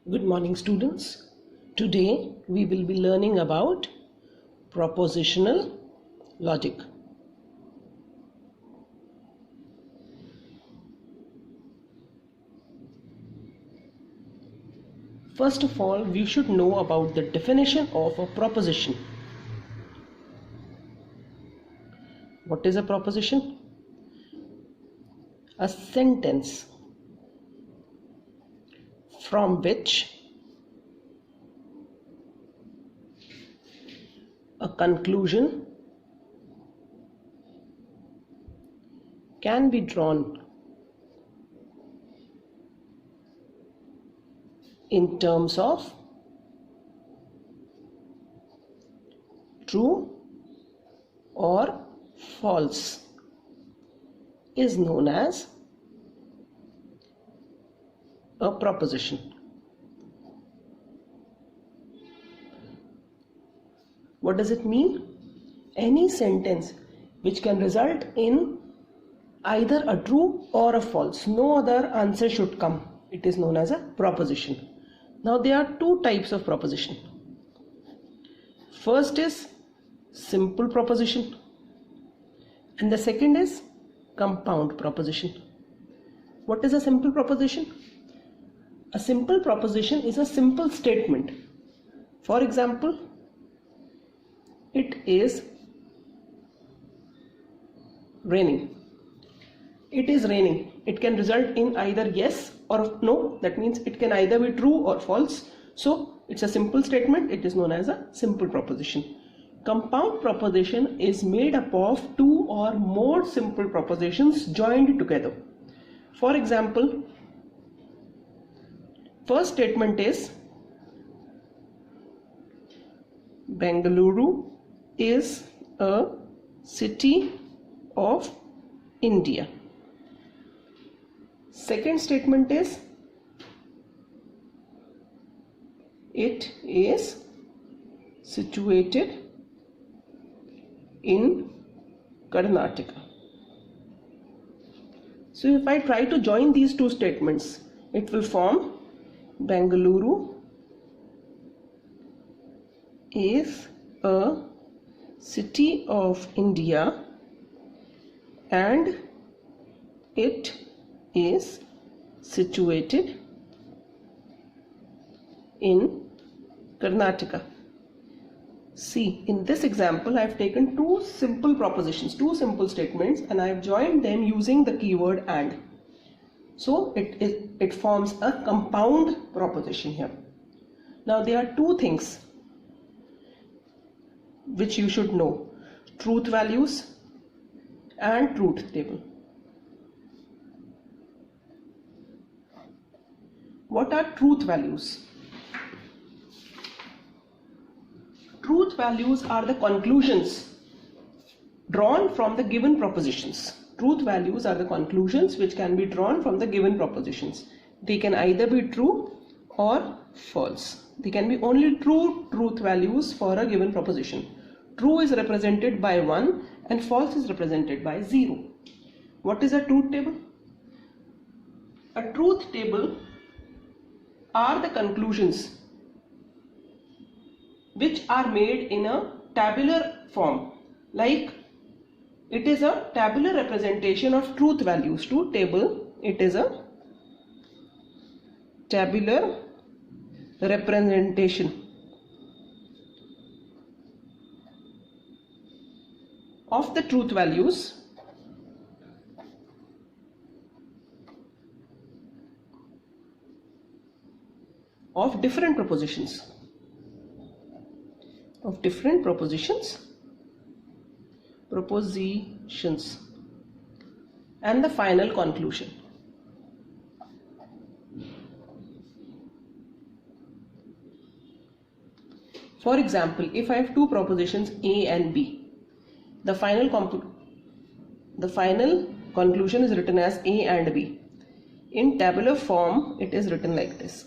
Good morning, students. Today we will be learning about propositional logic. First of all, we should know about the definition of a proposition. What is a proposition? A sentence from which a conclusion can be drawn in terms of true or false is known as a proposition. What does it mean? Any sentence which can result in either a true or a false. No other answer should come. It is known as a proposition. Now there are two types of proposition. First is simple proposition and the second is compound proposition. What is a simple proposition? A simple proposition is a simple statement. For example, it is raining. It is raining. It can result in either yes or no. That means it can either be true or false. So it's a simple statement. It is known as a simple proposition. Compound proposition is made up of two or more simple propositions joined together. For example, first statement is Bengaluru is a city of India. Second statement is it is situated in Karnataka. So if I try to join these two statements, it will form Bengaluru is a city of India and it is situated in Karnataka. See, in this example I have taken two simple propositions, two simple statements, and I have joined them using the keyword and. So it forms a compound proposition here. Now there are two things which you should know: truth values and truth table. What are truth values? Truth values are the conclusions drawn from the given propositions. Truth values are the conclusions which can be drawn from the given propositions. They can either be true or false. They can be only true truth values for a given proposition. True is represented by 1 and false is represented by 0. What is a truth table? A truth table are the conclusions which are made in a tabular form. Like it is a tabular representation of truth values. Truth table, it is a tabular representation of the truth values of different propositions. Propositions and the final conclusion. For example, if I have two propositions A and B, the final conclusion is written as A and B. In tabular form, it is written like this.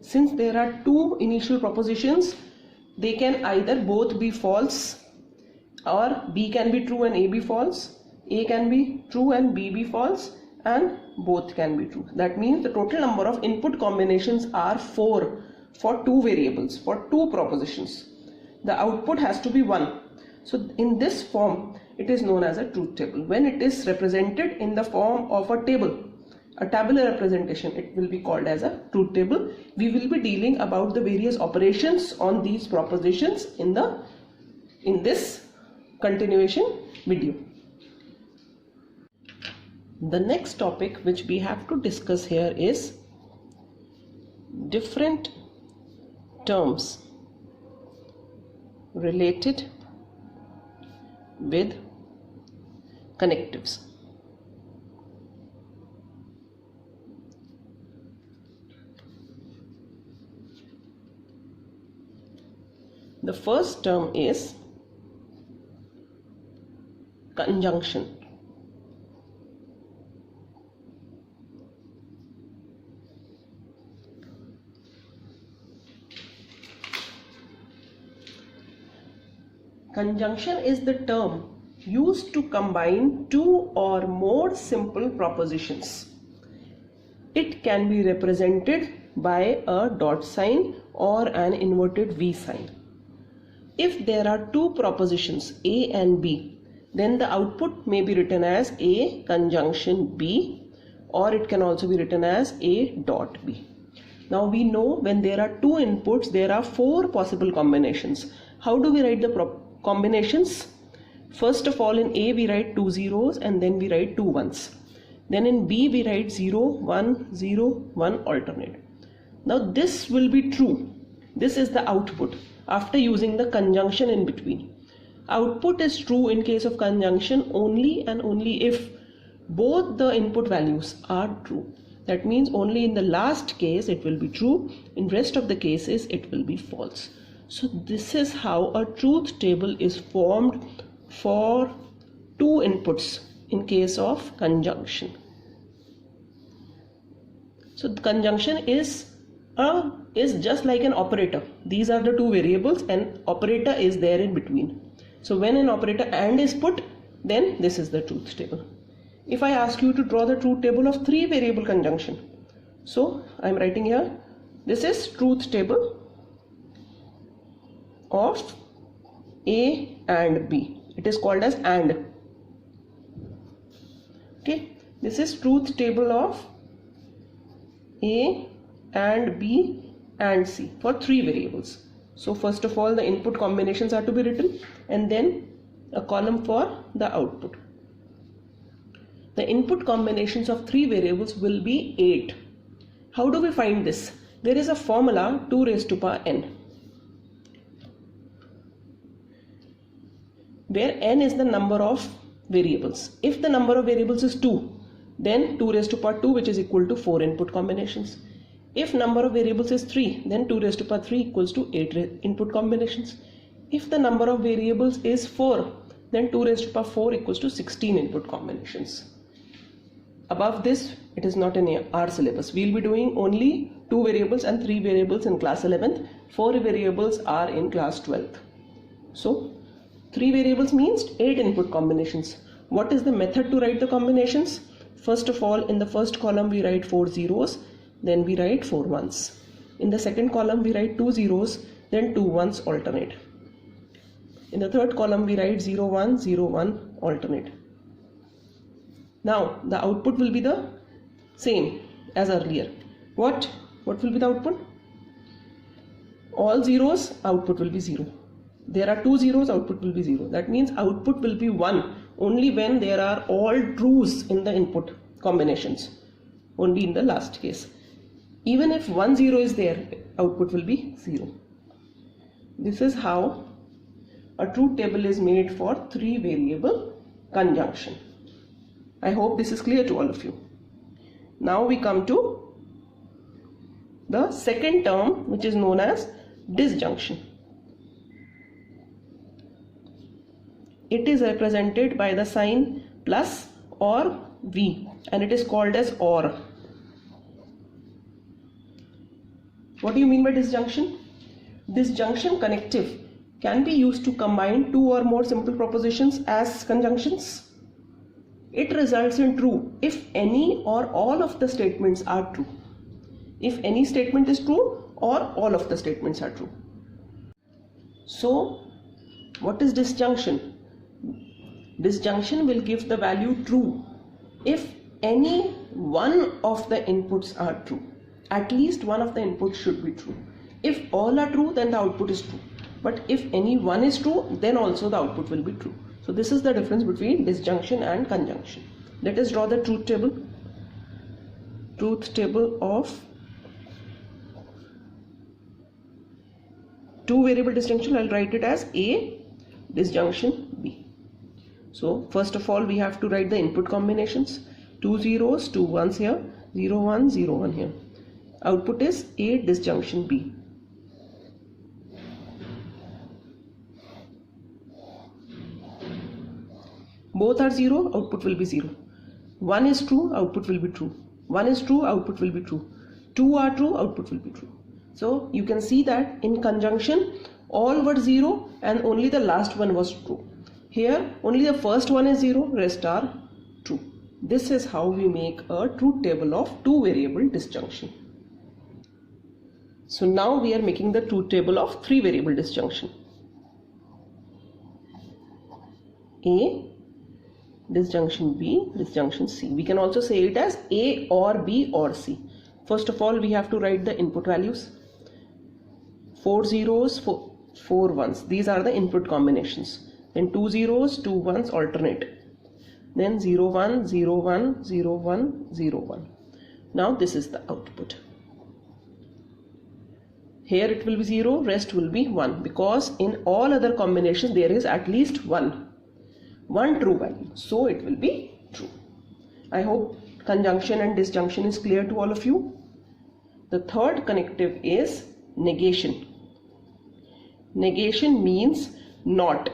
Since there are two initial propositions, they can either both be false or B can be true and A be false. A can be true and B be false, and both can be true. That means the total number of input combinations are 4 for two variables, for two propositions. The output has to be 1. So in this form, it is known as a truth table. When it is represented in the form of a table, a tabular representation, it will be called as a truth table. We will be dealing about the various operations on these propositions in this continuation video. The next topic which we have to discuss here is different terms related with connectives. The first term is conjunction. Conjunction is the term used to combine two or more simple propositions. It can be represented by a dot sign or an inverted V sign. If there are two propositions A and B, then the output may be written as A conjunction B, or it can also be written as A dot B. Now we know when there are two inputs, there are 4 possible combinations. How do we write the combinations? First of all, in A we write 2 zeros and then we write 2 ones. Then in B we write 0, 1, 0, 1 alternate. Now this will be true. This is the output after using the conjunction in between. Output is true in case of conjunction only and only if both the input values are true. That means only in the last case it will be true, in rest of the cases it will be false. So this is how a truth table is formed for two inputs in case of conjunction. So the conjunction is just like an operator. These are the two variables and operator is there in between. So when an operator AND is put, then this is the truth table. If I ask you to draw the truth table of 3 variable conjunction, so I am writing here, this is truth table of A and B. It is called as AND. Okay, this is truth table of A and B and C for 3 variables. So first of all, the input combinations are to be written and then a column for the output. The input combinations of 3 variables will be 8. How do we find this? There is a formula 2 raised to power n, where n is the number of variables. If the number of variables is 2, then 2 raised to power 2, which is equal to 4 input combinations. If number of variables is 3, then 2 raised to power 3 equals to 8 input combinations. If the number of variables is 4, then 2 raised to power 4 equals to 16 input combinations. Above this, it is not in our syllabus. We will be doing only 2 variables and 3 variables in class 11th. 4 variables are in class 12th. So 3 variables means 8 input combinations. What is the method to write the combinations? First of all, in the first column we write 4 zeros, then we write 4 ones. In the second column we write 2 zeros, then 2 ones alternate. In the third column we write 0 1 0 1 alternate. Now the output will be the same as earlier. What will be the output? All zeros, output will be 0. There are 2 zeros, output will be 0. That means output will be 1 only when there are all trues in the input combinations, only in the last case. Even if 1 0 is there, output will be 0. This is how a truth table is made for 3 variable conjunction. I hope this is clear to all of you. Now we come to the second term, which is known as disjunction. It is represented by the sign plus or V and it is called as OR. What do you mean by disjunction? Disjunction connective can be used to combine 2 or more simple propositions as conjunctions. It results in true if any or all of the statements are true. If any statement is true or all of the statements are true. So, what is disjunction? Disjunction will give the value true if any one of the inputs are true. At least one of the inputs should be true. If all are true, then the output is true. But if any one is true, then also the output will be true. So this is the difference between disjunction and conjunction. Let us draw the truth table. Truth table of two variable disjunction. I'll write it as A disjunction B. So first of all we have to write the input combinations. 2 zeros, 2 1s here, 0 1, 0 1 here. Output is A disjunction B. Both are 0, output will be 0. 1 is true, output will be true. 1 is true, output will be true. 2 are true, output will be true. So you can see that in conjunction all were 0 and only the last one was true. Here only the first one is 0, rest are true. This is how we make a truth table of two variable disjunction. So now we are making the truth table of three variable disjunction. A disjunction B, disjunction C. We can also say it as A or B or C. First of all we have to write the input values. 4 zeros, 4 ones. These are the input combinations. Then 2 zeros, 2 ones alternate. Then 0 1, 0 1, 0 1, 0 1. Now this is the output. Here it will be 0, rest will be 1, because in all other combinations there is at least one true value. So it will be true. I hope conjunction and disjunction is clear to all of you. The third connective is negation. Negation means not.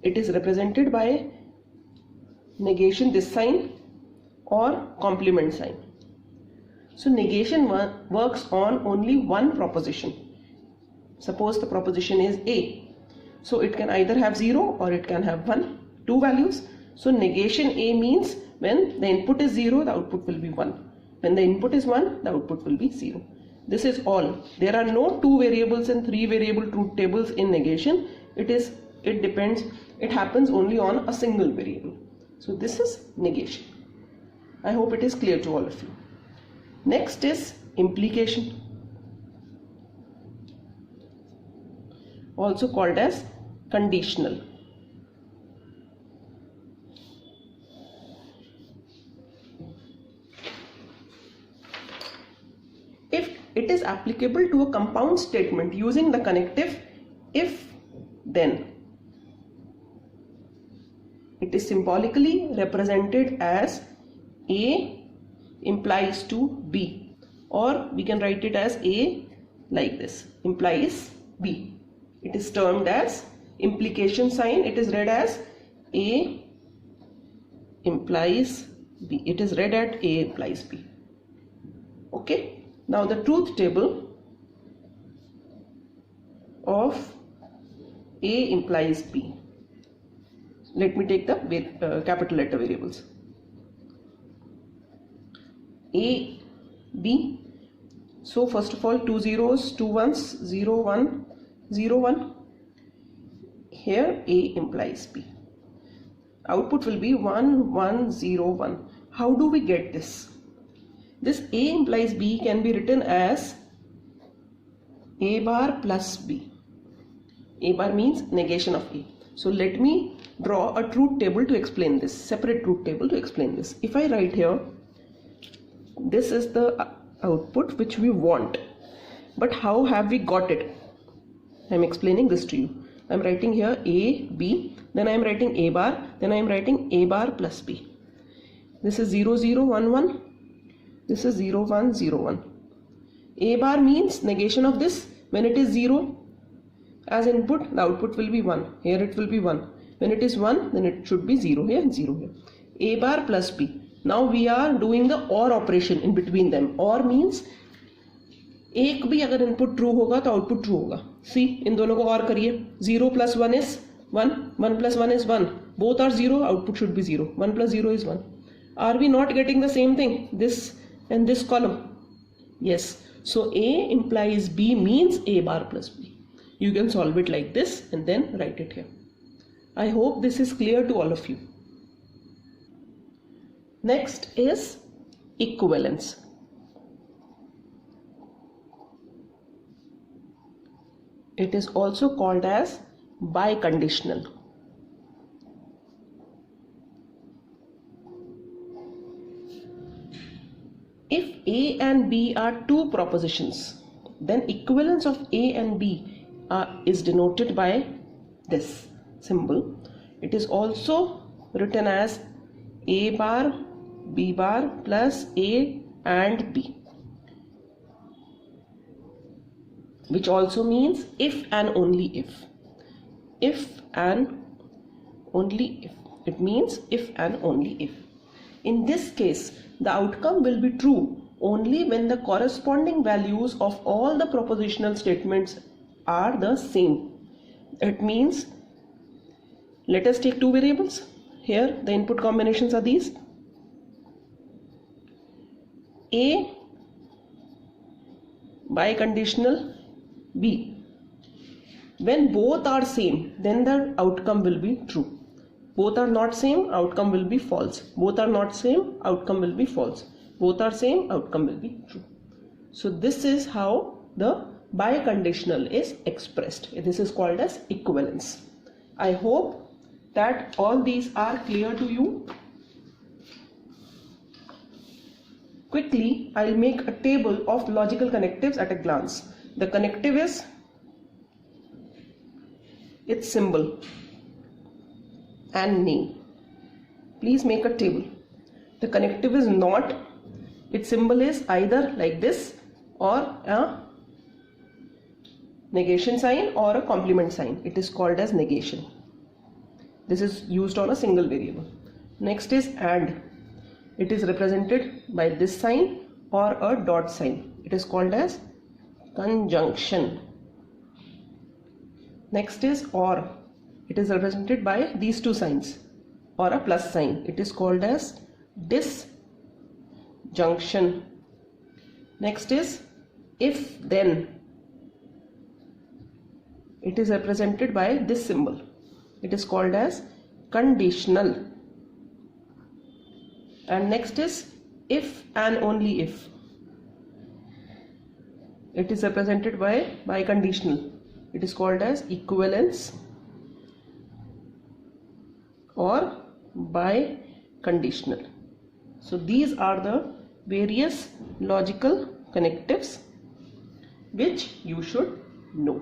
It is represented by negation this sign or complement sign. So negation works on only one proposition. Suppose the proposition is A. So it can either have 0 or it can have 1, two values. So negation A means when the input is 0, the output will be 1. When the input is 1, the output will be 0. This is all. There are no 2 variables and 3 variable truth tables in negation. It depends. It happens only on a single variable. So this is negation. I hope it is clear to all of you. Next is implication, also called as conditional. If it is applicable to a compound statement using the connective if then, it is symbolically represented as A implies to B, or we can write it as A like this, implies B. It is termed as implication sign. It is read as A implies B. It is read at A implies B. Okay. Now the truth table of A implies B. Let me take the capital letter variables. A, B. So first of all 2 zeros, 2 ones, 0 1, 0 1. Here A implies B. Output will be 1 1 0 1. How do we get this? This A implies B can be written as A bar plus B. A bar means negation of A. So let me draw a truth table to explain this, separate truth table to explain this. If I write here, this is the output which we want, but how have we got it? I am explaining this to you. I am writing here A, B, then I am writing A bar, then I am writing A bar plus B. This is 0 0 1 1, this is 0 1 0 1. A bar means negation of this. When it is 0 as input, the output will be 1. Here it will be 1. When it is 1, then it should be 0 here and 0 here. A bar plus B. Now we are doing the OR operation in between them. OR means एक भी अगर input true होगा तो output true होगा. सी इन दोनों को OR करिए. 0 plus 1 is 1, 1 plus 1 is 1. Both are 0, output should be 0. 1 plus 0 is 1. Are we not getting the same thing? This and this column? Yes. So A implies B means A bar plus B. You can solve it like this and then write it here. I hope this is clear to all of you. Next is equivalence. It is also called as biconditional. If A and B are two propositions, then equivalence of A and B is denoted by this symbol. It is also written as A bar, B bar plus A and B, which also means if and only if. If and only if. It means if and only if. In this case, the outcome will be true only when the corresponding values of all the propositional statements are the same. It means, let us take two variables. Here the input combinations are these: A biconditional B. When both are same, then the outcome will be true. Both are not same, outcome will be false. Both are not same, outcome will be false. Both are same, outcome will be true. So this is how the biconditional is expressed. This is called as equivalence. I hope that all these are clear to you. Quickly, I'll make a table of logical connectives at a glance. The connective is its symbol and name. Please make a table. The connective is not, its symbol is either like this or a negation sign or a complement sign. It is called as negation. This is used on a single variable. Next is AND. It is represented by this sign or a dot sign. It is called as conjunction. Next is OR. It is represented by these two signs or a plus sign. It is called as disjunction. Next is if then. It is represented by this symbol. It is called as conditional. And next is if and only if. It is represented by biconditional. It is called as equivalence or biconditional. So these are the various logical connectives which you should know.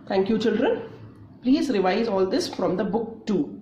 Thank you, children. Please revise all this from the book 2.